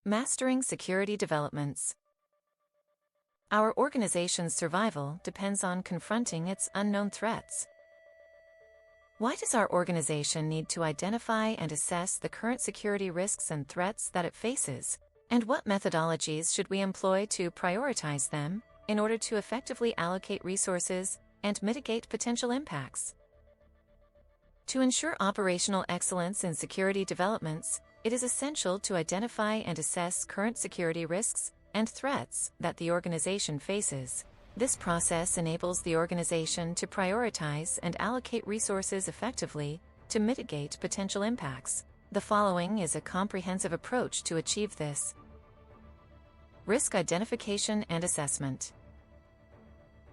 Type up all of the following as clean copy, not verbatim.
Mastering security developments. Our organization's survival depends on confronting its unknown threats. Why does our organization need to identify and assess the current security risks and threats that it faces? And what methodologies should we employ to prioritize them in order to effectively allocate resources and mitigate potential impacts? To ensure operational excellence in security developments, it is essential to identify and assess current security risks and threats that the organization faces. This process enables the organization to prioritize and allocate resources effectively to mitigate potential impacts. The following is a comprehensive approach to achieve this. Risk identification and assessment.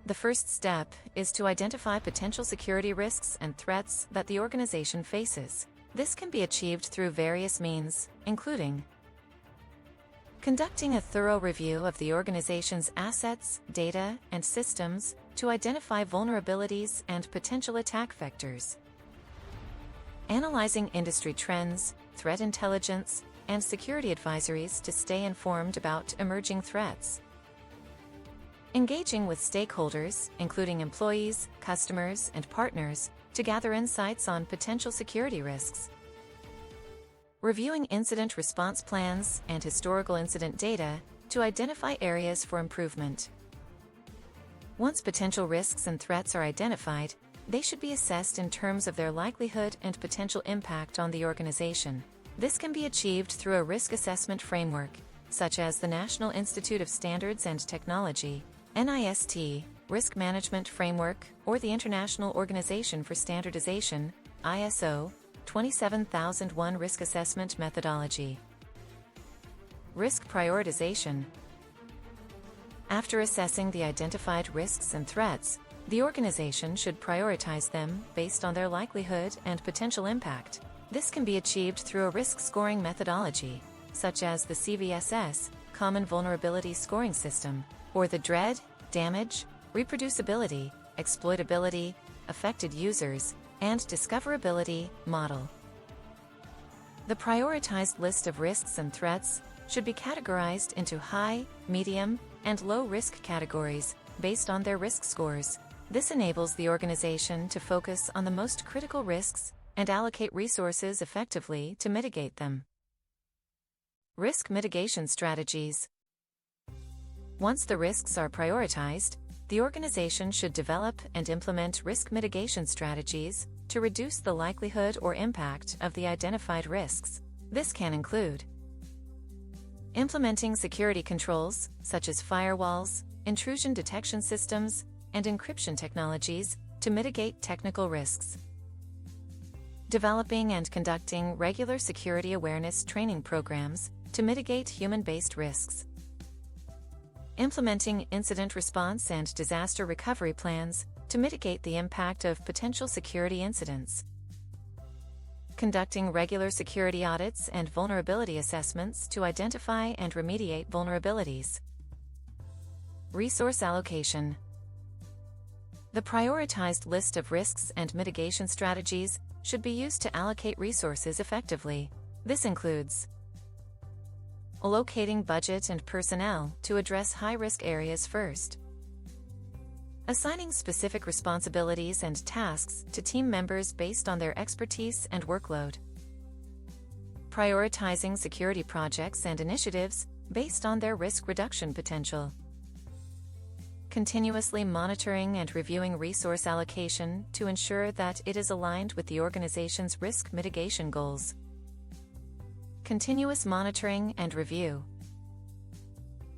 The first step is to identify potential security risks and threats that the organization faces. This can be achieved through various means, including conducting a thorough review of the organization's assets, data, and systems to identify vulnerabilities and potential attack vectors, analyzing industry trends, threat intelligence, and security advisories to stay informed about emerging threats, engaging with stakeholders, including employees, customers, and partners, to gather insights on potential security risks, reviewing incident response plans and historical incident data to identify areas for improvement. Once potential risks and threats are identified, they should be assessed in terms of their likelihood and potential impact on the organization. This can be achieved through a risk assessment framework, such as the National Institute of Standards and Technology, NIST, Risk Management Framework, or the International Organization for Standardization, ISO, 27001 Risk Assessment Methodology. Risk prioritization. After assessing the identified risks and threats, the organization should prioritize them based on their likelihood and potential impact. This can be achieved through a risk scoring methodology, such as the CVSS, Common Vulnerability Scoring System, or the DREAD, Damage, Reproducibility, Exploitability, Affected Users, and Discoverability model. The prioritized list of risks and threats should be categorized into high, medium, and low risk categories based on their risk scores. This enables the organization to focus on the most critical risks and allocate resources effectively to mitigate them. Risk mitigation strategies. Once the risks are prioritized, the organization should develop and implement risk mitigation strategies to reduce the likelihood or impact of the identified risks. This can include implementing security controls, such as firewalls, intrusion detection systems, and encryption technologies, to mitigate technical risks. Developing and conducting regular security awareness training programs to mitigate human-based risks. Implementing incident response and disaster recovery plans to mitigate the impact of potential security incidents. Conducting regular security audits and vulnerability assessments to identify and remediate vulnerabilities. Resource allocation. The prioritized list of risks and mitigation strategies should be used to allocate resources effectively. This includes allocating budget and personnel to address high-risk areas first, assigning specific responsibilities and tasks to team members based on their expertise and workload, prioritizing security projects and initiatives based on their risk reduction potential, continuously monitoring and reviewing resource allocation to ensure that it is aligned with the organization's risk mitigation goals. Continuous monitoring and review.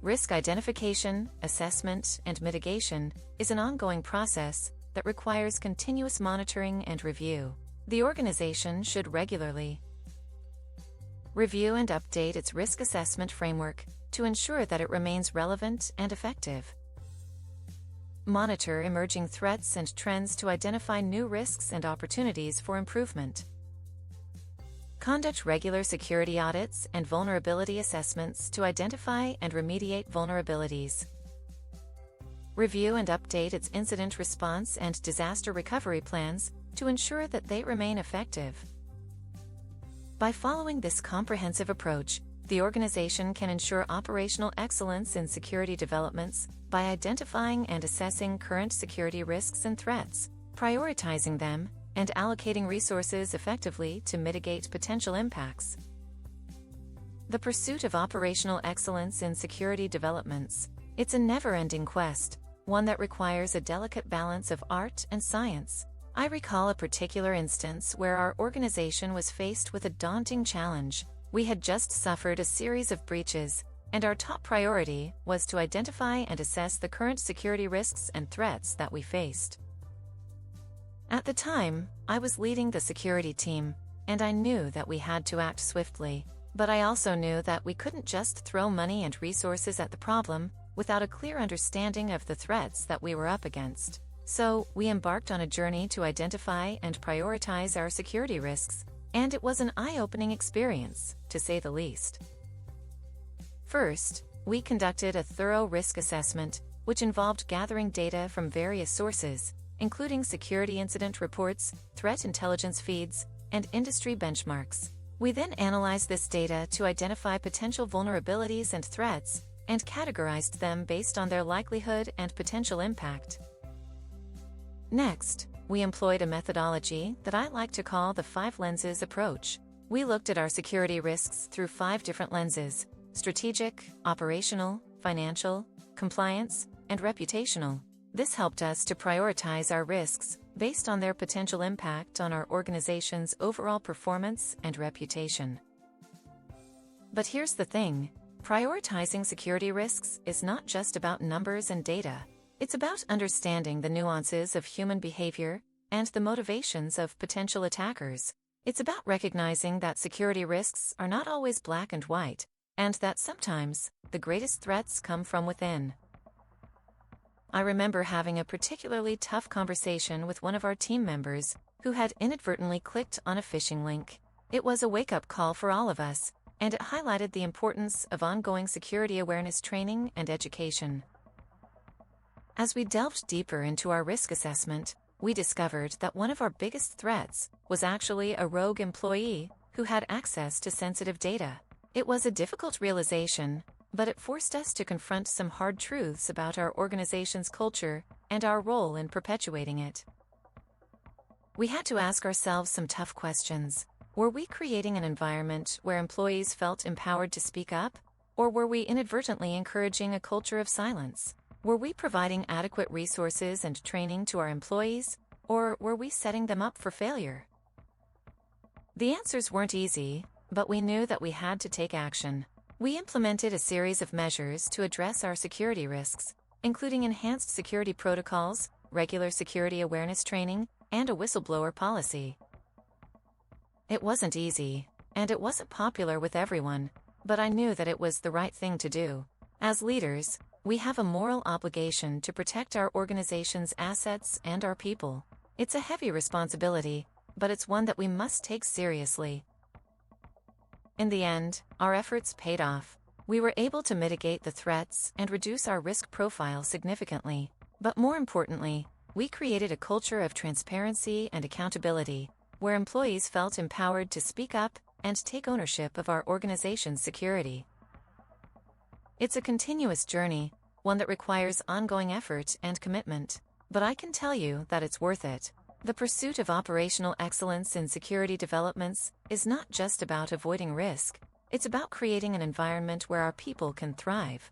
Risk identification, assessment, and mitigation is an ongoing process that requires continuous monitoring and review. The organization should regularly review and update its risk assessment framework to ensure that it remains relevant and effective. Monitor emerging threats and trends to identify new risks and opportunities for improvement. Conduct regular security audits and vulnerability assessments to identify and remediate vulnerabilities. Review and update its incident response and disaster recovery plans to ensure that they remain effective. By following this comprehensive approach, the organization can ensure operational excellence in security developments by identifying and assessing current security risks and threats, prioritizing them, and allocating resources effectively to mitigate potential impacts. The pursuit of operational excellence in security developments. It's a never-ending quest, one that requires a delicate balance of art and science. I recall a particular instance where our organization was faced with a daunting challenge. We had just suffered a series of breaches, and our top priority was to identify and assess the current security risks and threats that we faced. At the time, I was leading the security team, and I knew that we had to act swiftly. But I also knew that we couldn't just throw money and resources at the problem without a clear understanding of the threats that we were up against. So, we embarked on a journey to identify and prioritize our security risks, and it was an eye-opening experience, to say the least. First, we conducted a thorough risk assessment, which involved gathering data from various sources, including security incident reports, threat intelligence feeds, and industry benchmarks. We then analyzed this data to identify potential vulnerabilities and threats, and categorized them based on their likelihood and potential impact. Next, we employed a methodology that I like to call the 5 lenses approach. We looked at our security risks through 5 different lenses: strategic, operational, financial, compliance, and reputational. This helped us to prioritize our risks based on their potential impact on our organization's overall performance and reputation. But here's the thing: prioritizing security risks is not just about numbers and data. It's about understanding the nuances of human behavior and the motivations of potential attackers. It's about recognizing that security risks are not always black and white, and that sometimes the greatest threats come from within. I remember having a particularly tough conversation with one of our team members who had inadvertently clicked on a phishing link. It was a wake-up call for all of us, and it highlighted the importance of ongoing security awareness training and education. As we delved deeper into our risk assessment, we discovered that one of our biggest threats was actually a rogue employee who had access to sensitive data. It was a difficult realization, but it forced us to confront some hard truths about our organization's culture and our role in perpetuating it. We had to ask ourselves some tough questions. Were we creating an environment where employees felt empowered to speak up, or were we inadvertently encouraging a culture of silence? Were we providing adequate resources and training to our employees, or were we setting them up for failure? The answers weren't easy, but we knew that we had to take action. We implemented a series of measures to address our security risks, including enhanced security protocols, regular security awareness training, and a whistleblower policy. It wasn't easy, and it wasn't popular with everyone, but I knew that it was the right thing to do. As leaders, we have a moral obligation to protect our organization's assets and our people. It's a heavy responsibility, but it's one that we must take seriously. In the end, our efforts paid off. We were able to mitigate the threats and reduce our risk profile significantly. But more importantly, we created a culture of transparency and accountability, where employees felt empowered to speak up and take ownership of our organization's security. It's a continuous journey, one that requires ongoing effort and commitment. But I can tell you that it's worth it. The pursuit of operational excellence in security developments is not just about avoiding risk. It's about creating an environment where our people can thrive.